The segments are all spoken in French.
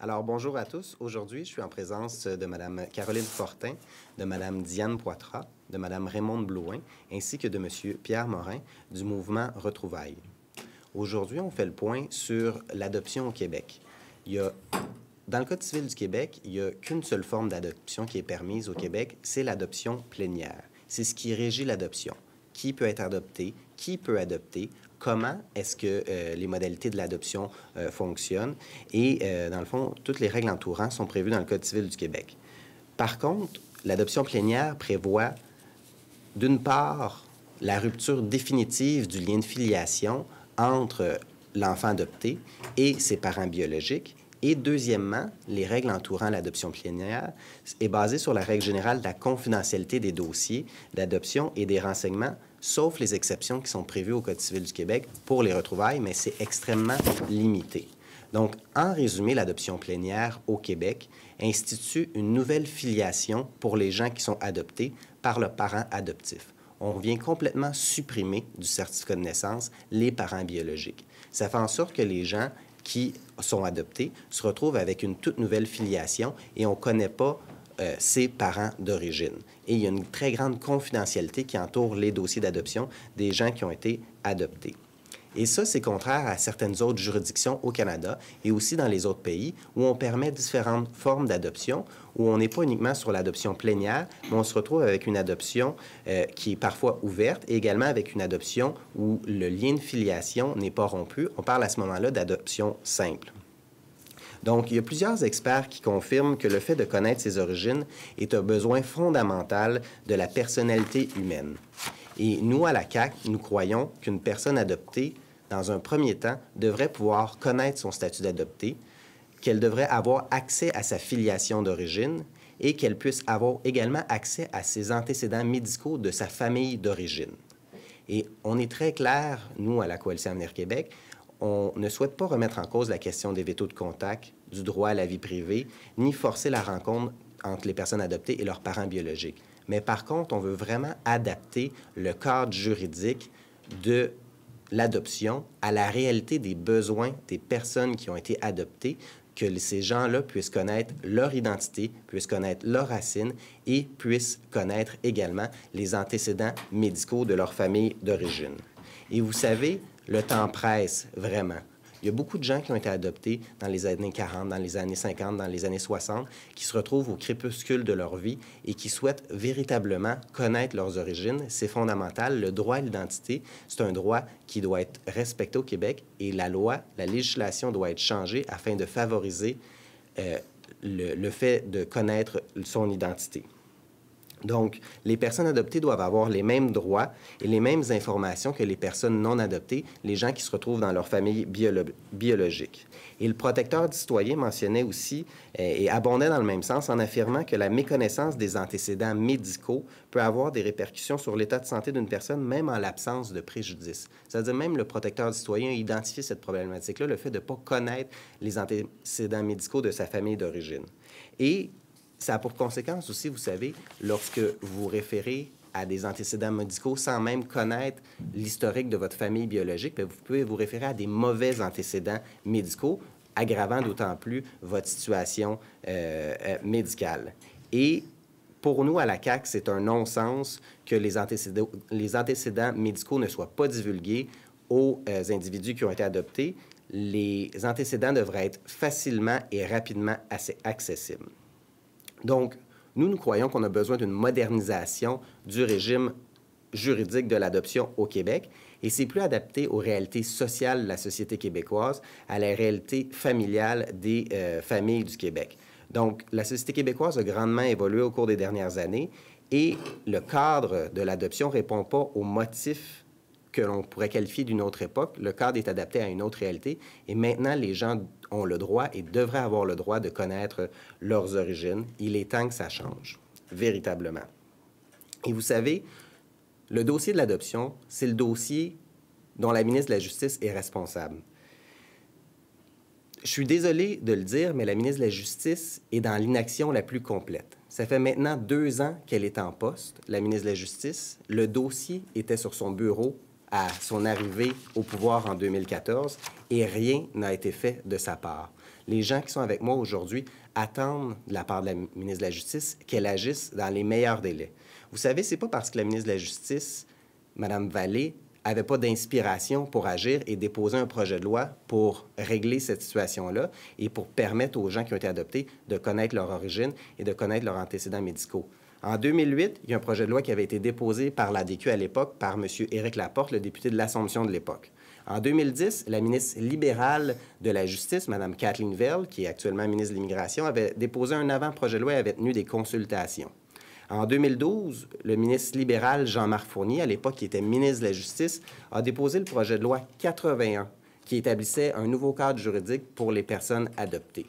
Alors, bonjour à tous. Aujourd'hui, je suis en présence de Mme Caroline Fortin, de Mme Diane Poitras, de Mme Raymonde Blouin, ainsi que de M. Pierre Morin du mouvement Retrouvailles. Aujourd'hui, on fait le point sur l'adoption au Québec. Dans le Code civil du Québec, il n'y a qu'une seule forme d'adoption qui est permise au Québec, c'est l'adoption plénière. C'est ce qui régit l'adoption. Qui peut être adopté, qui peut adopter, comment est-ce que les modalités de l'adoption fonctionnent. Et dans le fond, toutes les règles entourant sont prévues dans le Code civil du Québec. Par contre, l'adoption plénière prévoit, d'une part, la rupture définitive du lien de filiation entre l'enfant adopté et ses parents biologiques. Et deuxièmement, les règles entourant l'adoption plénière est basée sur la règle générale de la confidentialité des dossiers d'adoption et des renseignements, sauf les exceptions qui sont prévues au Code civil du Québec pour les retrouvailles, mais c'est extrêmement limité. Donc, en résumé, l'adoption plénière au Québec institue une nouvelle filiation pour les gens qui sont adoptés par le parent adoptif. On vient complètement supprimer du certificat de naissance les parents biologiques. Ça fait en sorte que les gens qui sont adoptés se retrouvent avec une toute nouvelle filiation et on ne connaît pas ses parents d'origine. Et il y a une très grande confidentialité qui entoure les dossiers d'adoption des gens qui ont été adoptés. Et ça, c'est contraire à certaines autres juridictions au Canada et aussi dans les autres pays où on permet différentes formes d'adoption, où on n'est pas uniquement sur l'adoption plénière, mais on se retrouve avec une adoption qui est parfois ouverte et également avec une adoption où le lien de filiation n'est pas rompu. On parle à ce moment-là d'adoption simple. Donc, il y a plusieurs experts qui confirment que le fait de connaître ses origines est un besoin fondamental de la personnalité humaine. Et nous, à la CAQ, nous croyons qu'une personne adoptée, dans un premier temps, devrait pouvoir connaître son statut d'adopté, qu'elle devrait avoir accès à sa filiation d'origine et qu'elle puisse avoir également accès à ses antécédents médicaux de sa famille d'origine. Et on est très clair, nous, à la Coalition Avenir Québec, on ne souhaite pas remettre en cause la question des vétos de contact, du droit à la vie privée, ni forcer la rencontre entre les personnes adoptées et leurs parents biologiques. Mais par contre, on veut vraiment adapter le cadre juridique de l'adoption à la réalité des besoins des personnes qui ont été adoptées, que ces gens-là puissent connaître leur identité, puissent connaître leurs racines et puissent connaître également les antécédents médicaux de leur famille d'origine. Et vous savez, le temps presse vraiment. Il y a beaucoup de gens qui ont été adoptés dans les années 40, dans les années 50, dans les années 60, qui se retrouvent au crépuscule de leur vie et qui souhaitent véritablement connaître leurs origines. C'est fondamental. Le droit à l'identité, c'est un droit qui doit être respecté au Québec et la loi, la législation doit être changée afin de favoriser le fait de connaître son identité. Donc, les personnes adoptées doivent avoir les mêmes droits et les mêmes informations que les personnes non adoptées, les gens qui se retrouvent dans leur famille biologique. Et le protecteur du citoyen mentionnait aussi et abondait dans le même sens en affirmant que la méconnaissance des antécédents médicaux peut avoir des répercussions sur l'état de santé d'une personne, même en l'absence de préjudice. C'est-à-dire même le protecteur du citoyen a identifié cette problématique-là, le fait de ne pas connaître les antécédents médicaux de sa famille d'origine. Et ça a pour conséquence aussi, vous savez, lorsque vous référez à des antécédents médicaux sans même connaître l'historique de votre famille biologique, bien, vous pouvez vous référer à des mauvais antécédents médicaux, aggravant d'autant plus votre situation médicale. Et pour nous, à la CAQ, c'est un non-sens que les antécédents médicaux ne soient pas divulgués aux individus qui ont été adoptés. Les antécédents devraient être facilement et rapidement accessibles. Donc, nous croyons qu'on a besoin d'une modernisation du régime juridique de l'adoption au Québec et c'est plus adapté aux réalités sociales de la société québécoise, à la réalité familiale des familles du Québec. Donc, la société québécoise a grandement évolué au cours des dernières années et le cadre de l'adoption ne répond pas aux motifs que l'on pourrait qualifier d'une autre époque. Le cadre est adapté à une autre réalité et maintenant, les gens ont le droit et devraient avoir le droit de connaître leurs origines. Il est temps que ça change, véritablement. Et vous savez, le dossier de l'adoption, c'est le dossier dont la ministre de la Justice est responsable. Je suis désolé de le dire, mais la ministre de la Justice est dans l'inaction la plus complète. Ça fait maintenant 2 ans qu'elle est en poste, la ministre de la Justice. Le dossier était sur son bureau à son arrivée au pouvoir en 2014 et rien n'a été fait de sa part. Les gens qui sont avec moi aujourd'hui attendent de la part de la ministre de la Justice qu'elle agisse dans les meilleurs délais. Vous savez, ce n'est pas parce que la ministre de la Justice, Mme Vallée, n'avait pas d'inspiration pour agir et déposer un projet de loi pour régler cette situation-là et pour permettre aux gens qui ont été adoptés de connaître leur origine et de connaître leurs antécédents médicaux. En 2008, il y a un projet de loi qui avait été déposé par l'ADQ à l'époque, par M. Éric Laporte, le député de l'Assomption de l'époque. En 2010, la ministre libérale de la Justice, Mme Kathleen Velle, qui est actuellement ministre de l'Immigration, avait déposé un avant-projet de loi et avait tenu des consultations. En 2012, le ministre libéral Jean-Marc Fournier, à l'époque qui était ministre de la Justice, a déposé le projet de loi 81 qui établissait un nouveau cadre juridique pour les personnes adoptées.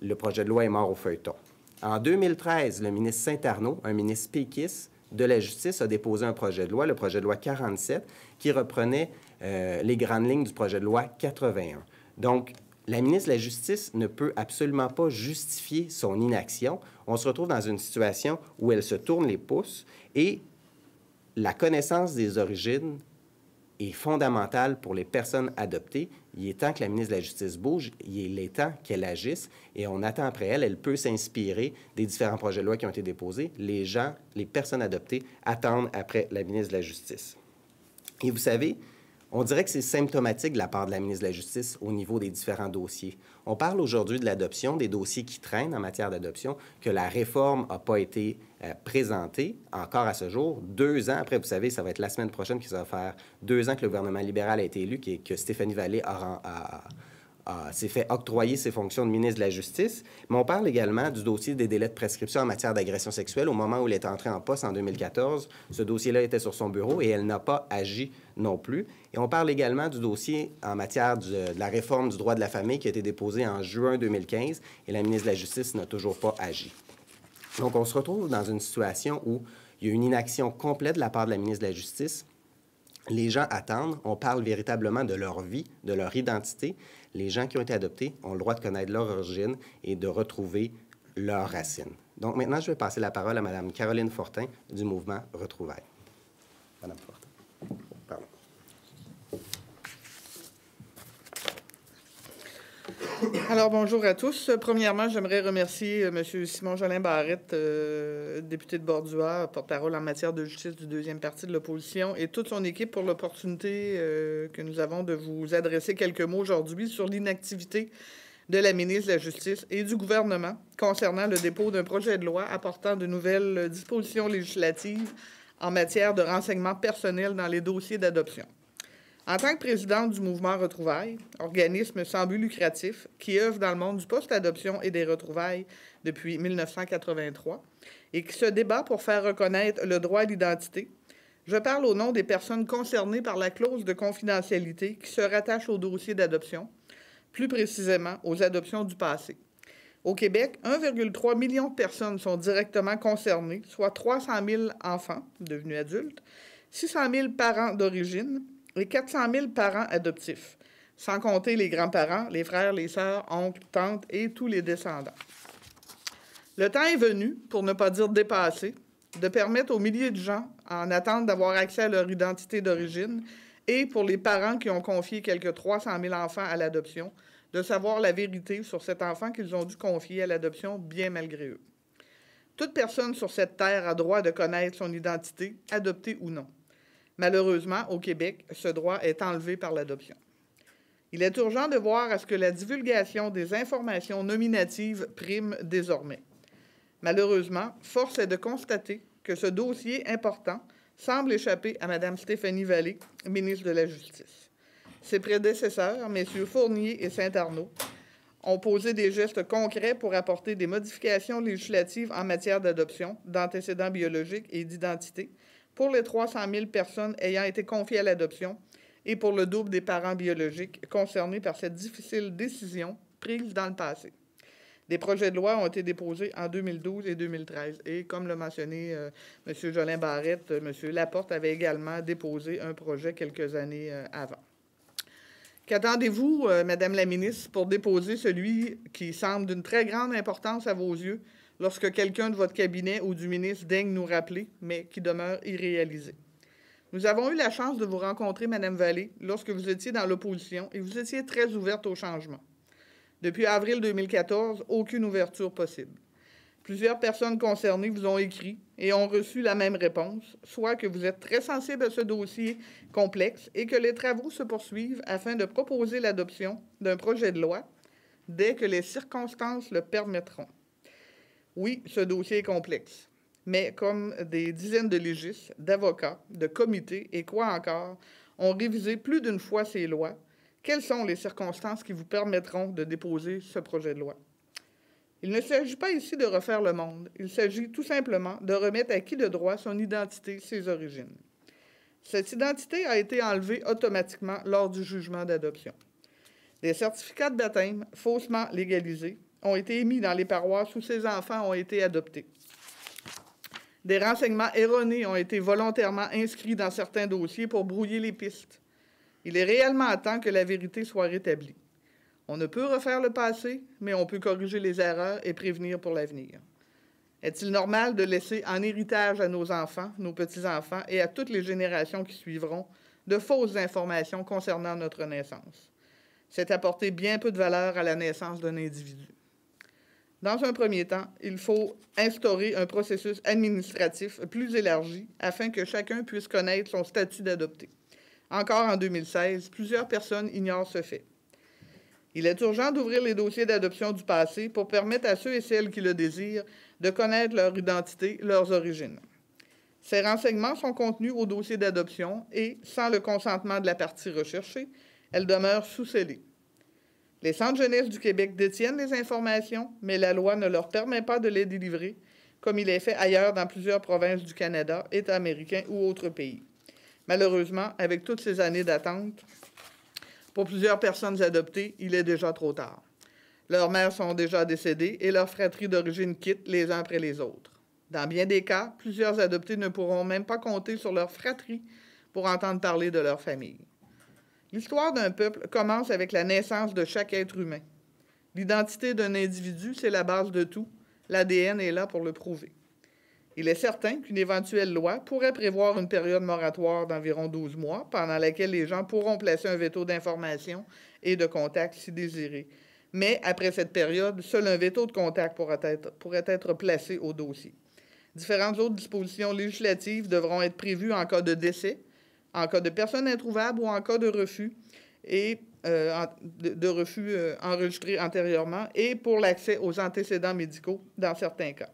Le projet de loi est mort au feuilleton. En 2013, le ministre Saint-Arnaud, un ministre péquiste de la Justice, a déposé un projet de loi, le projet de loi 47, qui reprenait les grandes lignes du projet de loi 81. Donc, la ministre de la Justice ne peut absolument pas justifier son inaction. On se retrouve dans une situation où elle se tourne les pouces et la connaissance des origines est fondamentale pour les personnes adoptées. Il est temps que la ministre de la Justice bouge, il est temps qu'elle agisse et on attend après elle. Elle peut s'inspirer des différents projets de loi qui ont été déposés. Les gens, les personnes adoptées attendent après la ministre de la Justice. Et vous savez, on dirait que c'est symptomatique de la part de la ministre de la Justice au niveau des différents dossiers. On parle aujourd'hui de l'adoption, des dossiers qui traînent en matière d'adoption, que la réforme n'a pas été présentée encore à ce jour. 2 ans après, vous savez, ça va être la semaine prochaine qui va faire 2 ans que le gouvernement libéral a été élu, que Stéphanie Vallée s'est fait octroyer ses fonctions de ministre de la Justice. Mais on parle également du dossier des délais de prescription en matière d'agression sexuelle. Au moment où elle est entrée en poste en 2014, ce dossier-là était sur son bureau et elle n'a pas agi non plus. Et on parle également du dossier en matière de la réforme du droit de la famille qui a été déposé en juin 2015 et la ministre de la Justice n'a toujours pas agi. Donc, on se retrouve dans une situation où il y a une inaction complète de la part de la ministre de la Justice. Les gens attendent, on parle véritablement de leur vie, de leur identité. Les gens qui ont été adoptés ont le droit de connaître leur origine et de retrouver leurs racines. Donc maintenant, je vais passer la parole à Mme Caroline Fortin du mouvement Retrouvailles. Mme Fortin. Pardon. Alors, bonjour à tous. Premièrement, j'aimerais remercier M. Simon-Jolin Barrette, député de Bordua, porte-parole en matière de justice du deuxième parti de l'opposition, et toute son équipe pour l'opportunité que nous avons de vous adresser quelques mots aujourd'hui sur l'inactivité de la ministre de la Justice et du gouvernement concernant le dépôt d'un projet de loi apportant de nouvelles dispositions législatives en matière de renseignement personnel dans les dossiers d'adoption. En tant que présidente du mouvement Retrouvailles, organisme sans but lucratif qui œuvre dans le monde du post-adoption et des retrouvailles depuis 1983 et qui se débat pour faire reconnaître le droit à l'identité, je parle au nom des personnes concernées par la clause de confidentialité qui se rattache au dossier d'adoption, plus précisément aux adoptions du passé. Au Québec, 1,3 million de personnes sont directement concernées, soit 300 000 enfants devenus adultes, 600 000 parents d'origine, et 400 000 parents adoptifs, sans compter les grands-parents, les frères, les sœurs, oncles, tantes et tous les descendants. Le temps est venu, pour ne pas dire dépassé, de permettre aux milliers de gens en attente d'avoir accès à leur identité d'origine et pour les parents qui ont confié quelques 300 000 enfants à l'adoption, de savoir la vérité sur cet enfant qu'ils ont dû confier à l'adoption bien malgré eux. Toute personne sur cette terre a droit de connaître son identité, adoptée ou non. Malheureusement, au Québec, ce droit est enlevé par l'adoption. Il est urgent de voir à ce que la divulgation des informations nominatives prime désormais. Malheureusement, force est de constater que ce dossier important semble échapper à Mme Stéphanie Vallée, ministre de la Justice. Ses prédécesseurs, M. Fournier et Saint-Arnaud, ont posé des gestes concrets pour apporter des modifications législatives en matière d'adoption, d'antécédents biologiques et d'identité, pour les 300 000 personnes ayant été confiées à l'adoption et pour le double des parents biologiques concernés par cette difficile décision prise dans le passé. Des projets de loi ont été déposés en 2012 et 2013. Et comme l'a mentionné M. Jolin Barrette, M. Laporte avait également déposé un projet quelques années avant. Qu'attendez-vous, Madame la ministre, pour déposer celui qui semble d'une très grande importance à vos yeux, lorsque quelqu'un de votre cabinet ou du ministre daigne nous rappeler, mais qui demeure irréalisé? Nous avons eu la chance de vous rencontrer, Mme Vallée, lorsque vous étiez dans l'opposition et vous étiez très ouverte au changement. Depuis avril 2014, aucune ouverture possible. Plusieurs personnes concernées vous ont écrit et ont reçu la même réponse, soit que vous êtes très sensible à ce dossier complexe et que les travaux se poursuivent afin de proposer l'adoption d'un projet de loi dès que les circonstances le permettront. Oui, ce dossier est complexe, mais comme des dizaines de légistes, d'avocats, de comités et quoi encore ont révisé plus d'une fois ces lois, quelles sont les circonstances qui vous permettront de déposer ce projet de loi? Il ne s'agit pas ici de refaire le monde. Il s'agit tout simplement de remettre à qui de droit son identité, ses origines. Cette identité a été enlevée automatiquement lors du jugement d'adoption. Des certificats de baptême faussement légalisés ont été émis dans les paroisses où ces enfants ont été adoptés. Des renseignements erronés ont été volontairement inscrits dans certains dossiers pour brouiller les pistes. Il est réellement temps que la vérité soit rétablie. On ne peut refaire le passé, mais on peut corriger les erreurs et prévenir pour l'avenir. Est-il normal de laisser en héritage à nos enfants, nos petits-enfants et à toutes les générations qui suivront de fausses informations concernant notre naissance? C'est apporter bien peu de valeur à la naissance d'un individu. Dans un premier temps, il faut instaurer un processus administratif plus élargi afin que chacun puisse connaître son statut d'adopté. Encore en 2016, plusieurs personnes ignorent ce fait. Il est urgent d'ouvrir les dossiers d'adoption du passé pour permettre à ceux et celles qui le désirent de connaître leur identité, leurs origines. Ces renseignements sont contenus au dossier d'adoption et, sans le consentement de la partie recherchée, elles demeurent sous scellé. Les centres jeunesse du Québec détiennent les informations, mais la loi ne leur permet pas de les délivrer, comme il est fait ailleurs dans plusieurs provinces du Canada, États américains ou autres pays. Malheureusement, avec toutes ces années d'attente, pour plusieurs personnes adoptées, il est déjà trop tard. Leurs mères sont déjà décédées et leurs fratries d'origine quittent les uns après les autres. Dans bien des cas, plusieurs adoptés ne pourront même pas compter sur leur fratrie pour entendre parler de leur famille. L'histoire d'un peuple commence avec la naissance de chaque être humain. L'identité d'un individu, c'est la base de tout. L'ADN est là pour le prouver. Il est certain qu'une éventuelle loi pourrait prévoir une période moratoire d'environ 12 mois, pendant laquelle les gens pourront placer un veto d'information et de contact si désiré. Mais après cette période, seul un veto de contact pourrait être placé au dossier. Différentes autres dispositions législatives devront être prévues en cas de décès, en cas de personne introuvable ou en cas de refus, enregistré antérieurement, et pour l'accès aux antécédents médicaux dans certains cas.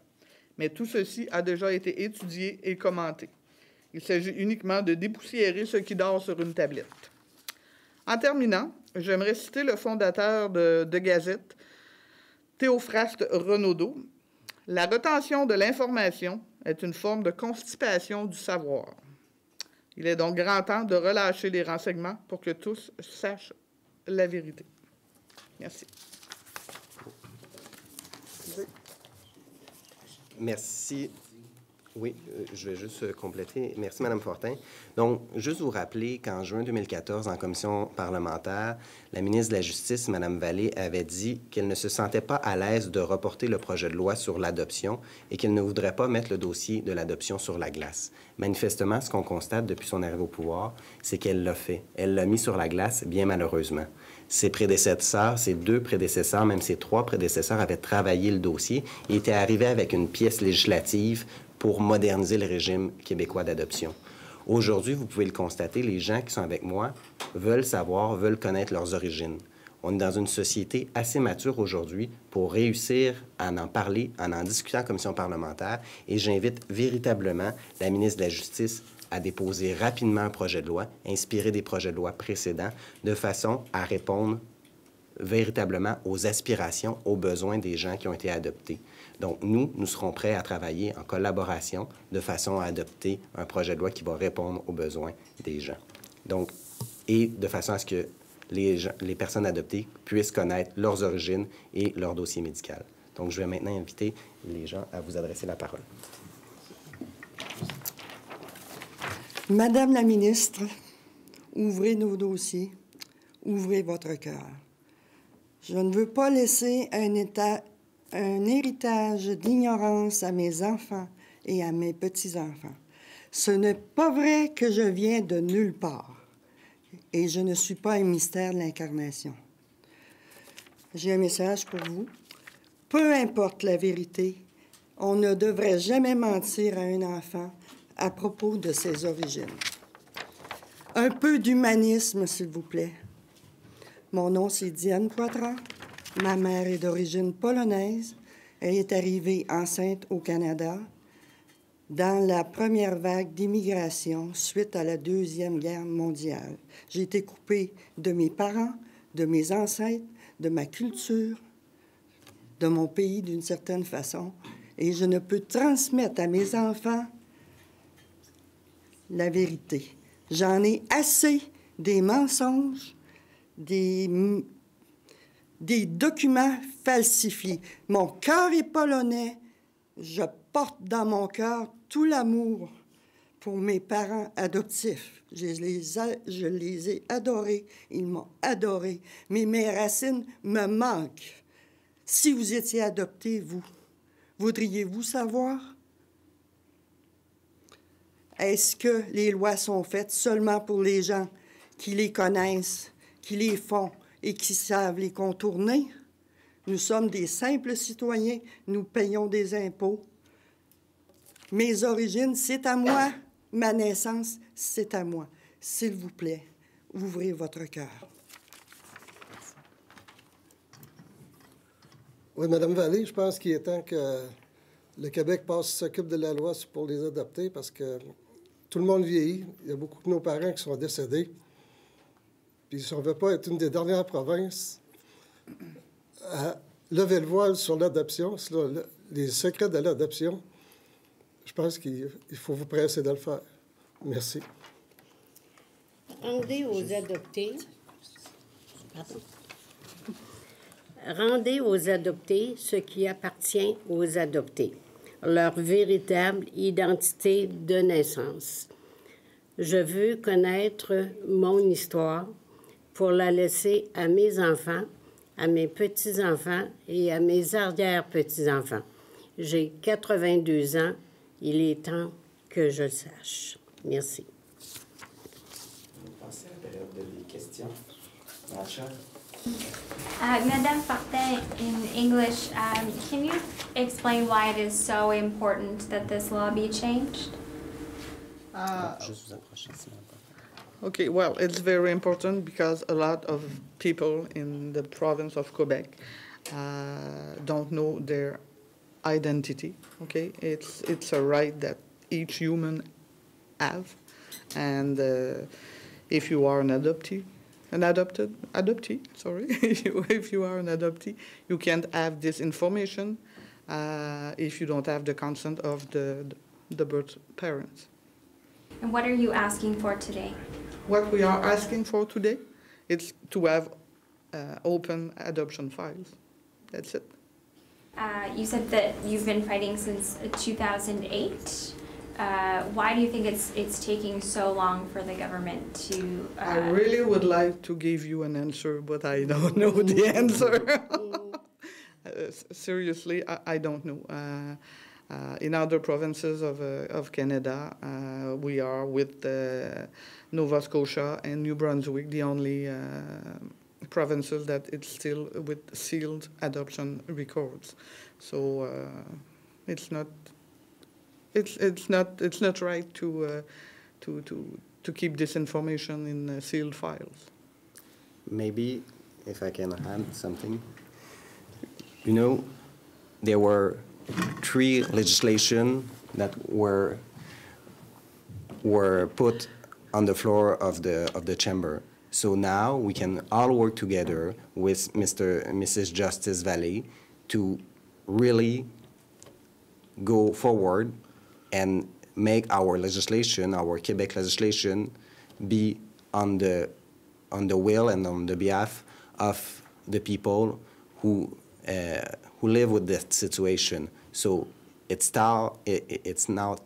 Mais tout ceci a déjà été étudié et commenté. Il s'agit uniquement de dépoussiérer ce qui dort sur une tablette. En terminant, j'aimerais citer le fondateur de Gazette, Théophraste Renaudot. La retention de l'information est une forme de constipation du savoir. Il est donc grand temps de relâcher les renseignements pour que tous sachent la vérité. Merci. Merci. Oui, je vais juste compléter. Merci, Mme Fortin. Donc, juste vous rappeler qu'en juin 2014, en commission parlementaire, la ministre de la Justice, Mme Vallée, avait dit qu'elle ne se sentait pas à l'aise de reporter le projet de loi sur l'adoption et qu'elle ne voudrait pas mettre le dossier de l'adoption sur la glace. Manifestement, ce qu'on constate depuis son arrivée au pouvoir, c'est qu'elle l'a fait. Elle l'a mis sur la glace, bien malheureusement. Ses prédécesseurs, ses deux prédécesseurs, même ses trois prédécesseurs avaient travaillé le dossier et étaient arrivés avec une pièce législative pour moderniser le régime québécois d'adoption. Aujourd'hui, vous pouvez le constater, les gens qui sont avec moi veulent savoir, veulent connaître leurs origines. On est dans une société assez mature aujourd'hui pour réussir à en parler, en discutant en commission parlementaire, et j'invite véritablement la ministre de la Justice à déposer rapidement un projet de loi, inspiré des projets de loi précédents, de façon à répondre véritablement aux aspirations, aux besoins des gens qui ont été adoptés. Donc, nous serons prêts à travailler en collaboration de façon à adopter un projet de loi qui va répondre aux besoins des gens. Donc, et de façon à ce que les personnes adoptées puissent connaître leurs origines et leur dossier médical. Donc, je vais maintenant inviter les gens à vous adresser la parole. Madame la ministre, ouvrez nos dossiers, ouvrez votre cœur. Je ne veux pas laisser un héritage d'ignorance à mes enfants et à mes petits-enfants. Ce n'est pas vrai que je viens de nulle part et je ne suis pas un mystère de l'incarnation. j'ai un message pour vous. Peu importe la vérité, on ne devrait jamais mentir à un enfant à propos de ses origines. Un peu d'humanisme, s'il vous plaît. Mon nom, c'est Diane Poitras. Ma mère est d'origine polonaise. Elle est arrivée enceinte au Canada dans la première vague d'immigration suite à la Deuxième Guerre mondiale. J'ai été coupée de mes parents, de mes ancêtres, de ma culture, de mon pays d'une certaine façon, et je ne peux transmettre à mes enfants la vérité. J'en ai assez des mensonges, des documents falsifiés. Mon cœur est polonais. Je porte dans mon cœur tout l'amour pour mes parents adoptifs. Je les ai adorés. Ils m'ont adoré. Mais mes racines me manquent. Si vous étiez adopté, vous, voudriez-vous savoir? Est-ce que les lois sont faites seulement pour les gens qui les connaissent, qui les font et qui savent les contourner? Nous sommes des simples citoyens, nous payons des impôts. Mes origines, c'est à moi. Ma naissance, c'est à moi. S'il vous plaît, ouvrez votre cœur. Oui, Mme Vallée, je pense qu'il est temps que le Québec s'occupe de la loi pour les adopter parce que tout le monde vieillit. Il y a beaucoup de nos parents qui sont décédés. Puis si on ne veut pas être une des dernières provinces à lever le voile sur l'adoption, sur les secrets de l'adoption, je pense qu'il faut vous presser de le faire. Merci. Rendez aux adoptés. Rendez aux adoptés ce qui appartient aux adoptés, leur véritable identité de naissance. Je veux connaître mon histoire pour la laisser à mes enfants, à mes petits-enfants et à mes arrière-petits-enfants. J'ai 82 ans. Il est temps que je le sache. Merci. On va passer à la période des questions. Macha. Madame Fortin, in English, can you explain why it is so important that this law be changed? Juste vous approcher, sinon. Okay, well, it's very important because a lot of people in the province of Quebec don't know their identity. Okay, it's a right that each human have, and if you are an adoptee, sorry, if you are an adoptee, you can't have this information if you don't have the consent of the birth parents. And what are you asking for today? What we are asking for today is to have open adoption files. That's it. You said that you've been fighting since 2008. Why do you think it's taking so long for the government to... I really would like to give you an answer, but I don't know the answer. Seriously, I don't know. In other provinces of Canada, we are with Nova Scotia and New Brunswick, the only provinces that it's still with sealed adoption records. So it's not right to keep this information in sealed files. Maybe if I can add something. You know, there were 3 legislation that were put on the floor of the chamber. So now we can all work together with Mr. and Mrs. Justice Vallée to really go forward and make our legislation, our Quebec legislation, be on the will and on the behalf of the people who live with this situation. So it's now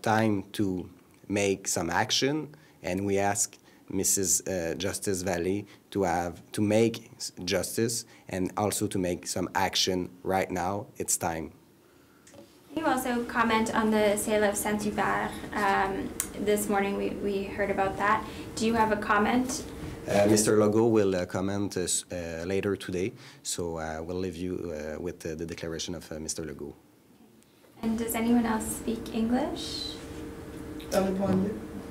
time to make some action, and we ask Mrs. Justice Vallée to make justice and also to make some action right now. It's time. Can you also comment on the sale of Saint-Hubert? This morning we heard about that. Do you have a comment Mr. Legault will comment later today, so we'll leave you with the declaration of Mr. Legault. And does anyone else speak English?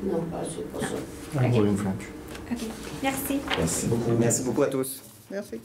Non, pas ça. Okay. I'm in French. Okay. Merci. Merci. Merci beaucoup à tous. Merci.